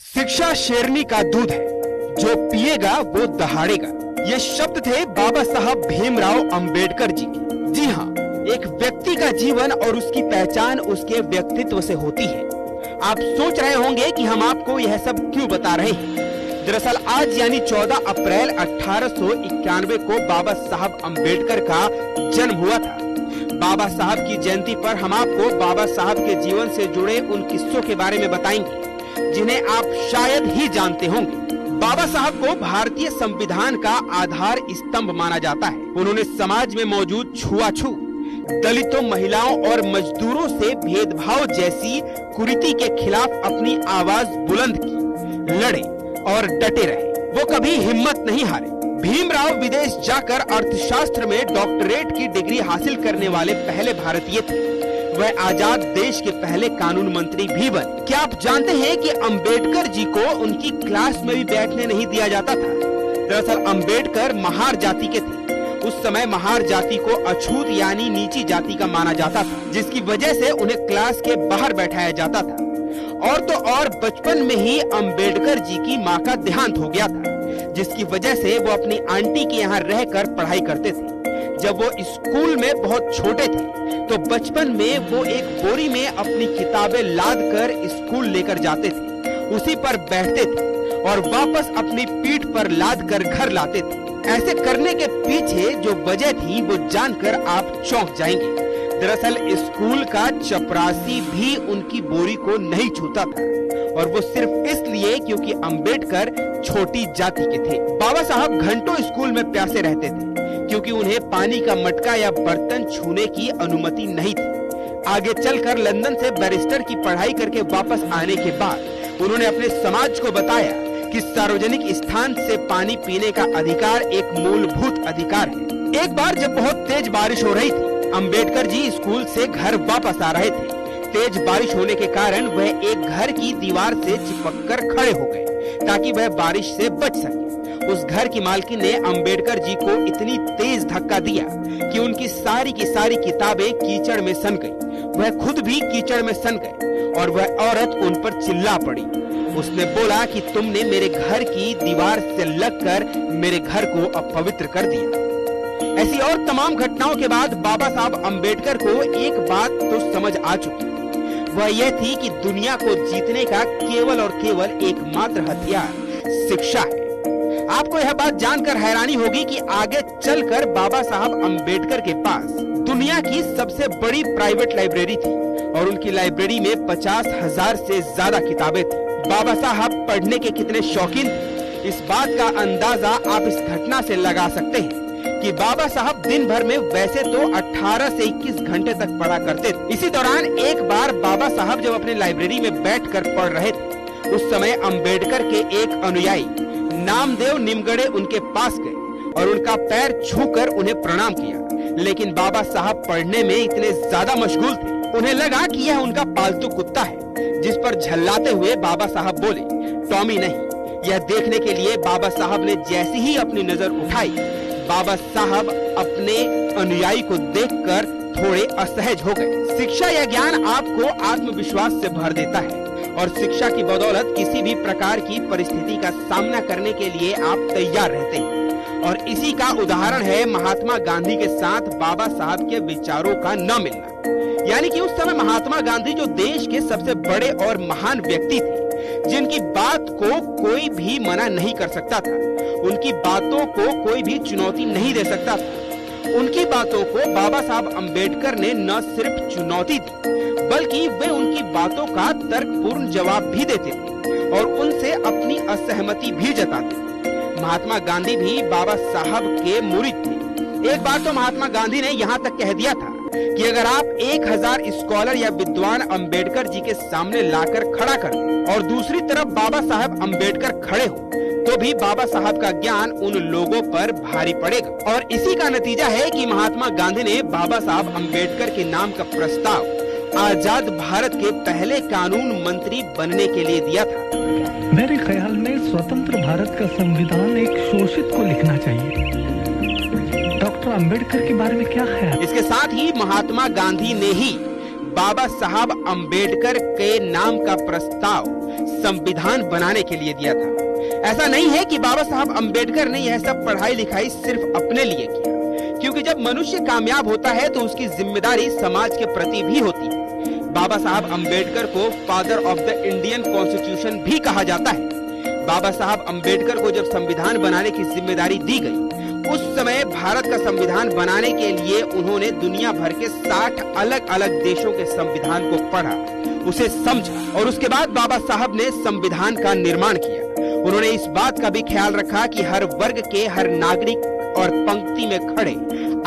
शिक्षा शेरनी का दूध है, जो पिएगा वो दहाड़ेगा। ये शब्द थे बाबा साहब भीमराव अंबेडकर जी के। जी हाँ, एक व्यक्ति का जीवन और उसकी पहचान उसके व्यक्तित्व से होती है। आप सोच रहे होंगे कि हम आपको यह सब क्यों बता रहे हैं। दरअसल आज यानी 14 अप्रैल 1891 को बाबा साहब अंबेडकर का जन्म हुआ था। बाबा साहब की जयंती पर हम आपको बाबा साहब के जीवन से जुड़े उन किस्सों के बारे में बताएंगे जिन्हें आप शायद ही जानते होंगे। बाबा साहब को भारतीय संविधान का आधार स्तंभ माना जाता है। उन्होंने समाज में मौजूद छुआछूत, दलितों, महिलाओं और मजदूरों से भेदभाव जैसी कुरीति के खिलाफ अपनी आवाज बुलंद की, लड़े और डटे रहे। वो कभी हिम्मत नहीं हारे। भीमराव विदेश जाकर अर्थशास्त्र में डॉक्टरेट की डिग्री हासिल करने वाले पहले भारतीय थे। वह आजाद देश के पहले कानून मंत्री भी बने। क्या आप जानते हैं कि अंबेडकर जी को उनकी क्लास में भी बैठने नहीं दिया जाता था। दरअसल अंबेडकर महार जाति के थे। उस समय महार जाति को अछूत यानी नीची जाति का माना जाता था, जिसकी वजह से उन्हें क्लास के बाहर बैठाया जाता था। और तो और बचपन में ही अंबेडकर जी की मां का देहांत हो गया था, जिसकी वजह से वो अपनी आंटी के यहाँ रहकर पढ़ाई करते थे। जब वो स्कूल में बहुत छोटे थे तो बचपन में वो एक बोरी में अपनी किताबें लाद कर स्कूल लेकर जाते थे, उसी पर बैठते थे और वापस अपनी पीठ पर लाद कर घर लाते थे। ऐसे करने के पीछे जो वजह थी वो जानकर आप चौंक जाएंगे। दरअसल स्कूल का चपरासी भी उनकी बोरी को नहीं छूता था, और वो सिर्फ इसलिए क्योंकि अंबेडकर छोटी जाति के थे। बाबा साहब घंटों स्कूल में प्यासे रहते थे, क्योंकि उन्हें पानी का मटका या बर्तन छूने की अनुमति नहीं थी। आगे चलकर लंदन से बैरिस्टर की पढ़ाई करके वापस आने के बाद उन्होंने अपने समाज को बताया कि सार्वजनिक स्थान से पानी पीने का अधिकार एक मूलभूत अधिकार है। एक बार जब बहुत तेज बारिश हो रही थी, अंबेडकर जी स्कूल से घर वापस आ रहे थे। तेज बारिश होने के कारण वह एक घर की दीवार से चिपककर खड़े हो गए ताकि वह बारिश से बच सके। उस घर की मालकिन ने अंबेडकर जी को इतनी तेज धक्का दिया कि उनकी सारी की सारी किताबें कीचड़ में सन गई। वह खुद भी कीचड़ में सन गए और वह औरत उन पर चिल्ला पड़ी। उसने बोला कि तुमने मेरे घर की दीवार से लगकर मेरे घर को अपवित्र कर दिया। ऐसी और तमाम घटनाओं के बाद बाबा साहब अंबेडकर को एक बात तो समझ आ चुकी। वह यह थी कि दुनिया को जीतने का केवल और केवल एकमात्र हथियार शिक्षा है। आपको यह बात जानकर हैरानी होगी कि आगे चलकर बाबा साहब अंबेडकर के पास दुनिया की सबसे बड़ी प्राइवेट लाइब्रेरी थी और उनकी लाइब्रेरी में 50,000 से ज्यादा किताबें थी। बाबा साहब पढ़ने के कितने शौकीन थे, इस बात का अंदाजा आप इस घटना से लगा सकते हैं कि बाबा साहब दिन भर में वैसे तो 18 से 21 घंटे तक पढ़ा करते थे। इसी दौरान एक बार बाबा साहब जब अपनी लाइब्रेरी में बैठकर पढ़ रहे थे, उस समय अंबेडकर के एक अनुयायी नामदेव निमगढ़े उनके पास गए और उनका पैर छूकर उन्हें प्रणाम किया। लेकिन बाबा साहब पढ़ने में इतने ज्यादा मशगूल थे, उन्हें लगा कि यह उनका पालतू कुत्ता है, जिस पर झल्लाते हुए बाबा साहब बोले, टॉमी नहीं। यह देखने के लिए बाबा साहब ने जैसी ही अपनी नजर उठाई, बाबा साहब अपने अनुयायी को देखकर थोड़े असहज हो गए। शिक्षा या ज्ञान आपको आत्मविश्वास से भर देता है और शिक्षा की बदौलत किसी भी प्रकार की परिस्थिति का सामना करने के लिए आप तैयार रहते हैं। और इसी का उदाहरण है महात्मा गांधी के साथ बाबा साहब के विचारों का न मिलना। यानी कि उस समय महात्मा गांधी जो देश के सबसे बड़े और महान व्यक्ति थे, जिनकी बात को कोई भी मना नहीं कर सकता था, उनकी बातों को कोई भी चुनौती नहीं दे सकता था, उनकी बातों को बाबा साहब अंबेडकर ने न सिर्फ चुनौती दी, बल्कि वे उनकी बातों का तर्कपूर्ण जवाब भी देते थे और उनसे अपनी असहमति भी जताते। महात्मा गांधी भी बाबा साहब के मुरीद थे। एक बार तो महात्मा गांधी ने यहाँ तक कह दिया था कि अगर आप 1000 स्कॉलर या विद्वान अंबेडकर जी के सामने लाकर खड़ा कर और दूसरी तरफ बाबा साहब अंबेडकर खड़े हो, तो भी बाबा साहब का ज्ञान उन लोगों पर भारी पड़ेगा। और इसी का नतीजा है कि महात्मा गांधी ने बाबा साहब अंबेडकर के नाम का प्रस्ताव आजाद भारत के पहले कानून मंत्री बनने के लिए दिया था। मेरे ख्याल में स्वतंत्र भारत का संविधान एक शोषित को लिखना चाहिए। डॉक्टर अंबेडकर के बारे में क्या ख्याल? इसके साथ ही महात्मा गांधी ने ही बाबा साहब अंबेडकर के नाम का प्रस्ताव संविधान बनाने के लिए दिया था। ऐसा नहीं है कि बाबा साहब अंबेडकर ने यह सब पढ़ाई लिखाई सिर्फ अपने लिए किया, क्योंकि जब मनुष्य कामयाब होता है तो उसकी जिम्मेदारी समाज के प्रति भी होती है। बाबा साहब अंबेडकर को father of the Indian constitution भी कहा जाता है। बाबा साहब अंबेडकर को जब संविधान बनाने की जिम्मेदारी दी गई, उस समय भारत का संविधान बनाने के लिए उन्होंने दुनिया भर के 60 अलग अलग देशों के संविधान को पढ़ा, उसे समझा और उसके बाद बाबा साहब ने संविधान का निर्माण किया। उन्होंने इस बात का भी ख्याल रखा कि हर वर्ग के हर नागरिक और पंक्ति में खड़े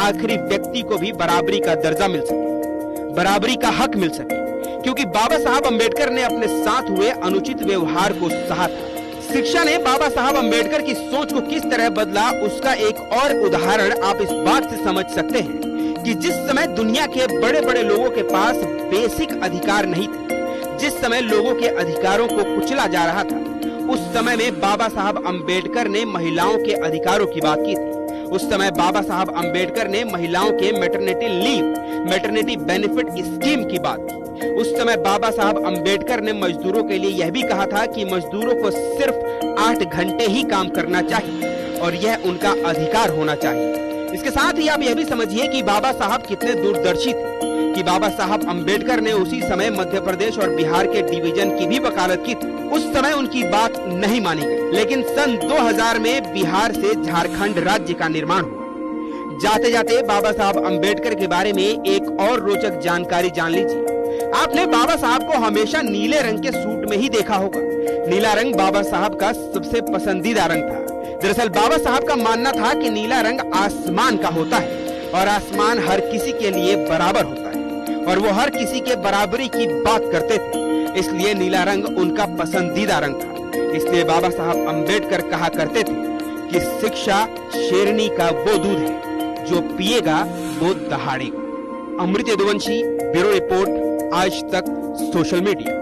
आखिरी व्यक्ति को भी बराबरी का दर्जा मिल सके, बराबरी का हक मिल सके, क्योंकि बाबा साहब अंबेडकर ने अपने साथ हुए अनुचित व्यवहार को सहा था। शिक्षा ने बाबा साहब अंबेडकर की सोच को किस तरह बदला, उसका एक और उदाहरण आप इस बात से समझ सकते हैं कि जिस समय दुनिया के बड़े बड़े लोगों के पास बेसिक अधिकार नहीं थे, जिस समय लोगों के अधिकारों को कुचला जा रहा था, उस समय में बाबा साहब अंबेडकर ने महिलाओं के अधिकारों की बात की थी। उस समय बाबा साहब अंबेडकर ने महिलाओं के maternity leave, maternity benefit scheme की बात की। उस समय बाबा साहब अंबेडकर ने मजदूरों के लिए यह भी कहा था कि मजदूरों को सिर्फ 8 घंटे ही काम करना चाहिए और यह उनका अधिकार होना चाहिए। इसके साथ ही आप यह भी समझिए कि बाबा साहब कितने दूरदर्शी थे कि बाबा साहब अंबेडकर ने उसी समय मध्य प्रदेश और बिहार के डिवीजन की भी वकालत की थी। उस समय उनकी बात नहीं मानी गई, लेकिन सन 2000 में बिहार से झारखंड राज्य का निर्माण हुआ। जाते जाते बाबा साहब अंबेडकर के बारे में एक और रोचक जानकारी जान लीजिए। आपने बाबा साहब को हमेशा नीले रंग के सूट में ही देखा होगा। नीला रंग बाबा साहब का सबसे पसंदीदा रंग था। दरअसल बाबा साहब का मानना था कि नीला रंग आसमान का होता है और आसमान हर किसी के लिए बराबर होता है और वो हर किसी के बराबरी की बात करते थे, इसलिए नीला रंग उनका पसंदीदा रंग था। इसलिए बाबा साहब अंबेडकर कहा करते थे कि शिक्षा शेरनी का वो दूध है जो पिएगा वो दहाड़ेगा। अमृत यदुवंशी, ब्यूरो रिपोर्ट, आज तक सोशल मीडिया।